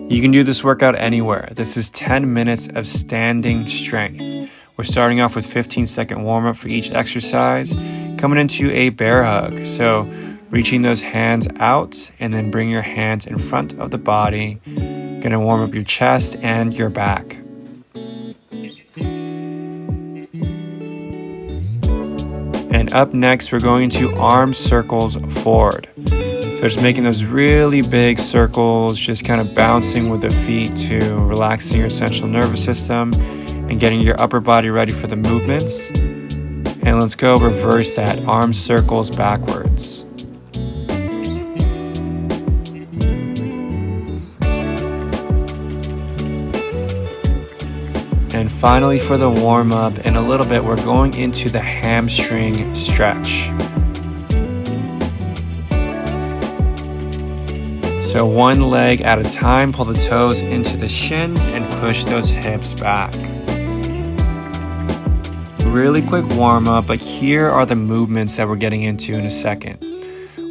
You can do this workout anywhere. This is 10 minutes of standing strength. We're starting off with 15-second warm-up for each exercise, coming into a bear hug. So reaching those hands out and then bring your hands in front of the body. Gonna warm up your chest and your back. And up next, we're going to arm circles forward. So just making those really big circles, just kind of bouncing with the feet to relaxing your central nervous system and getting your upper body ready for the movements. And let's go reverse that, arm circles backwards. And finally, for the warm-up, in a little bit, we're going into the hamstring stretch. So one leg at a time, pull the toes into the shins and push those hips back. Really quick warm-up, but here are the movements that we're getting into in a second.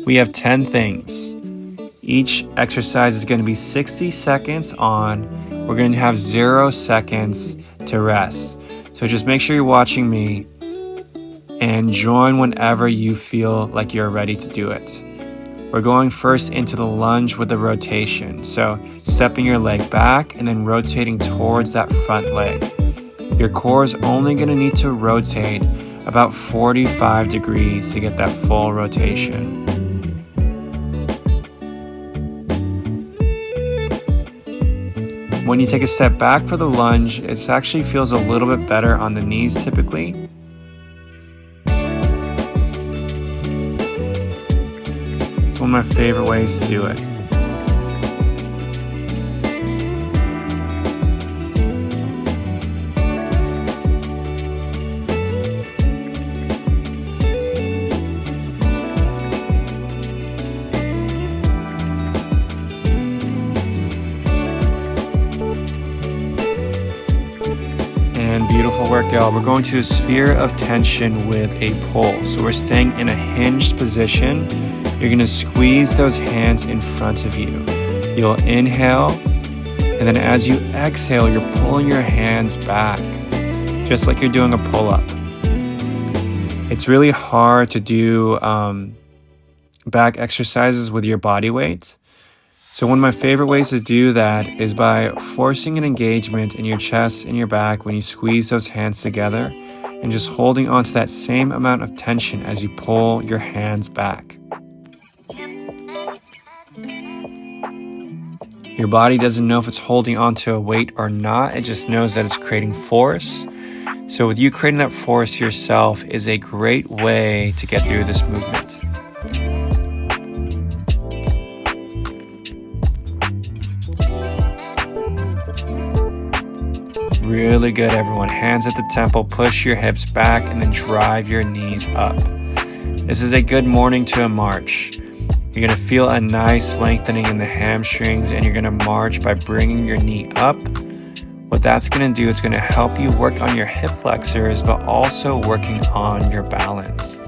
We have 10 things. Each exercise is going to be 60 seconds on. We're going to have 0 seconds to rest. So just make sure you're watching me and join whenever you feel like you're ready to do it. We're going first into the lunge with the rotation. So stepping your leg back and then rotating towards that front leg. Your core is only going to need to rotate about 45 degrees to get that full rotation. When you take a step back for the lunge, it actually feels a little bit better on the knees typically. It's one of my favorite ways to do it. And beautiful work, y'all. We're going to a sphere of tension with a pull. So we're staying in a hinged position. You're going to squeeze those hands in front of you. You'll inhale, and then as you exhale, you're pulling your hands back, just like you're doing a pull-up. It's really hard to do back exercises with your body weight. So one of my favorite ways to do that is by forcing an engagement in your chest and your back when you squeeze those hands together and just holding on to that same amount of tension as you pull your hands back. Your body doesn't know if it's holding onto a weight or not. It just knows that it's creating force. So with you creating that force yourself is a great way to get through this movement. Really good, everyone. Hands at the temple, push your hips back, and then drive your knees up. This is a good morning to a march. You're going to feel a nice lengthening in the hamstrings, and you're going to march by bringing your knee up. What that's going to do, it's going to help you work on your hip flexors, but also working on your balance.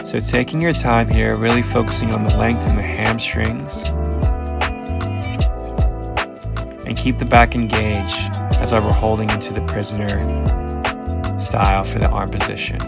So taking your time here, really focusing on the length in the hamstrings. And keep the back engaged as we're holding into the prisoner style for the arm position.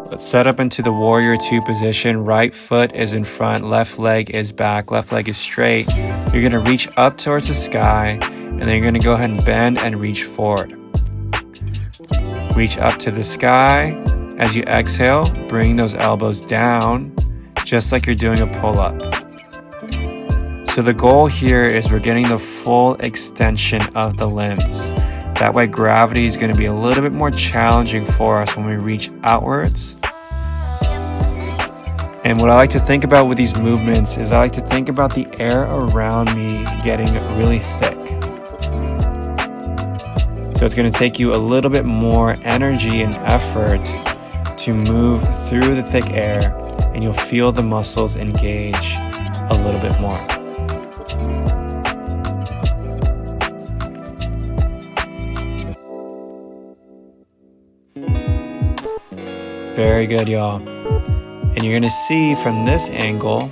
Let's set up into the warrior 2 position. Right foot is in front, left leg is back, left leg is straight. You're going to reach up towards the sky, and then you're going to go ahead and bend and reach forward. Reach up to the sky. As you exhale, bring those elbows down, just like you're doing a pull-up. So the goal here is we're getting the full extension of the limbs. That way gravity is going to be a little bit more challenging for us when we reach outwards. And what I like to think about with these movements is I like to think about the air around me getting really thick. So So it's going to take you a little bit more energy and effort to move through the thick air, and you'll feel the muscles engage a little bit more. Very good, y'all. And you're gonna see from this angle,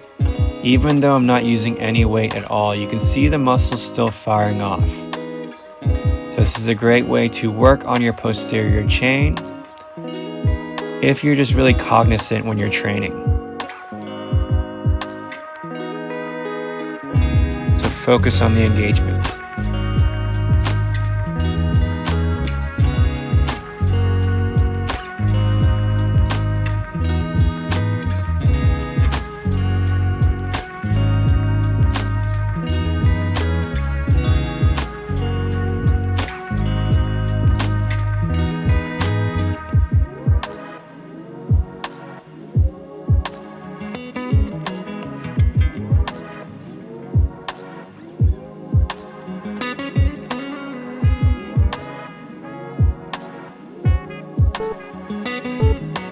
even though I'm not using any weight at all, you can see the muscles still firing off. So this is a great way to work on your posterior chain if you're just really cognizant when you're training. So focus on the engagement.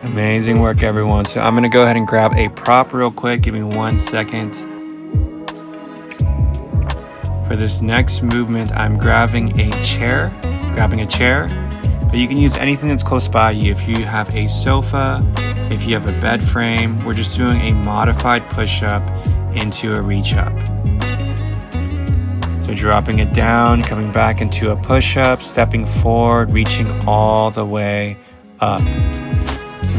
Amazing work, everyone. So I'm gonna go ahead and grab a prop real quick. Give me 1 second. For this next movement, I'm grabbing a chair, but you can use anything that's close by you. If you have a sofa, if you have a bed frame, we're just doing a modified push-up into a reach-up. So dropping it down, coming back into a push-up, stepping forward, reaching all the way up.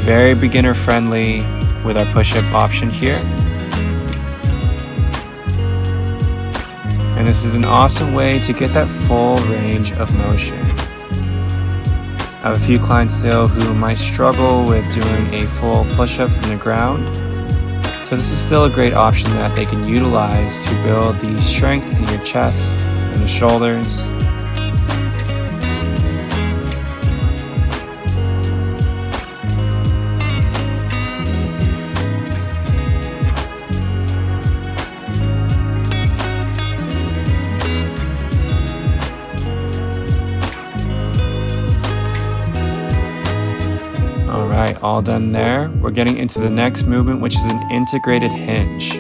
Very beginner friendly with our push-up option here. And this is an awesome way to get that full range of motion. I have a few clients still who might struggle with doing a full push-up from the ground. So this is still a great option that they can utilize to build the strength in your chest and the shoulders. Alright, all done there. We're getting into the next movement, which is an integrated hinge.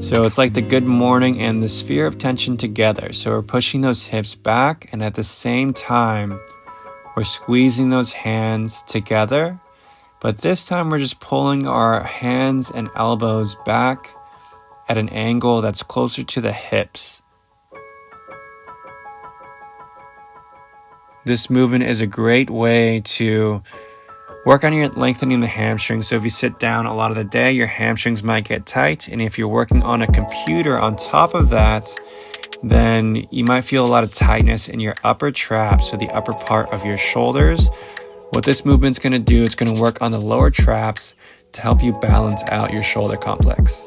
So it's like the good morning and the sphere of tension together. So we're pushing those hips back, and at the same time, we're squeezing those hands together. But this time we're just pulling our hands and elbows back at an angle that's closer to the hips. This movement is a great way to work on your lengthening the hamstrings. So if you sit down a lot of the day, your hamstrings might get tight. And if you're working on a computer on top of that, then you might feel a lot of tightness in your upper traps, so the upper part of your shoulders. What this movement's gonna do, it's gonna work on the lower traps to help you balance out your shoulder complex.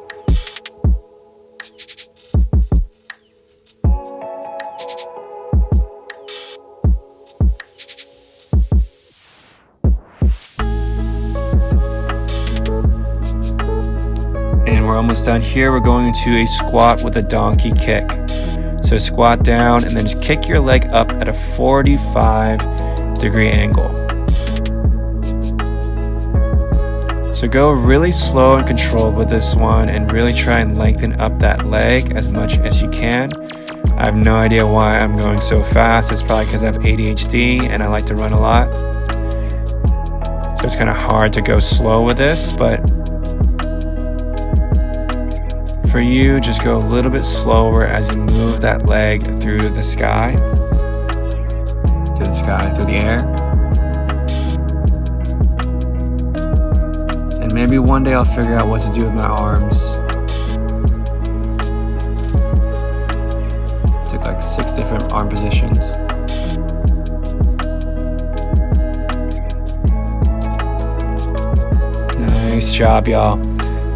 And we're almost done here. We're going into a squat with a donkey kick. So squat down and then just kick your leg up at a 45-degree angle. So go really slow and controlled with this one and really try and lengthen up that leg as much as you can. I have no idea why I'm going so fast. It's probably because I have ADHD and I like to run a lot. So it's kind of hard to go slow with this, but for you, just go a little bit slower as you move that leg through the sky, through the air. And maybe one day I'll figure out what to do with my arms. Took like 6 different arm positions. Nice job, y'all.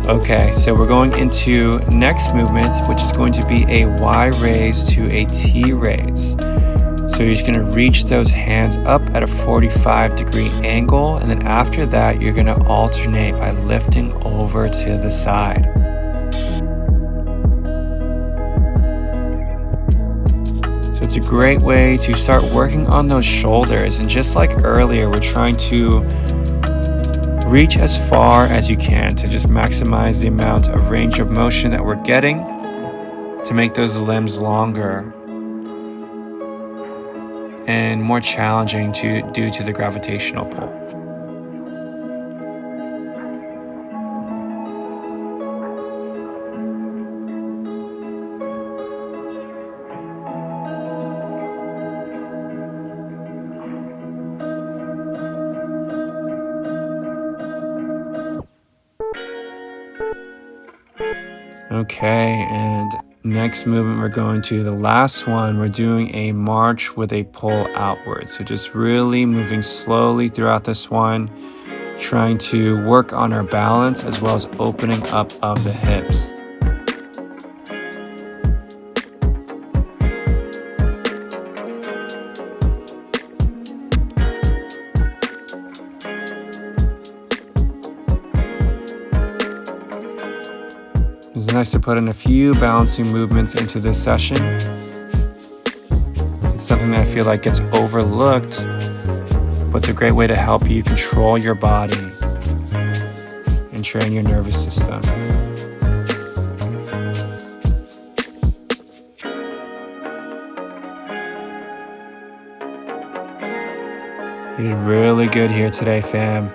Okay, so we're going into next movement, which is going to be a Y raise to a T raise. So you're just gonna reach those hands up at a 45-degree angle, and then after that, you're gonna alternate by lifting over to the side. So it's a great way to start working on those shoulders. And just like earlier, we're trying to reach as far as you can to just maximize the amount of range of motion that we're getting to make those limbs longer and more challenging due to the gravitational pull. Okay, and next movement, we're going to the last one. We're doing a march with a pull outward. So just really moving slowly throughout this one, trying to work on our balance as well as opening up of the hips. It's nice to put in a few balancing movements into this session. It's something that I feel like gets overlooked, but it's a great way to help you control your body and train your nervous system. You did really good here today, fam.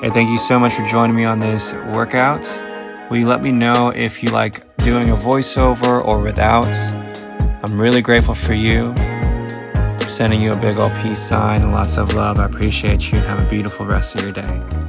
Hey, thank you so much for joining me on this workout. Will you let me know if you like doing a voiceover or without? I'm really grateful for you. I'm sending you a big old peace sign and lots of love. I appreciate you and have a beautiful rest of your day.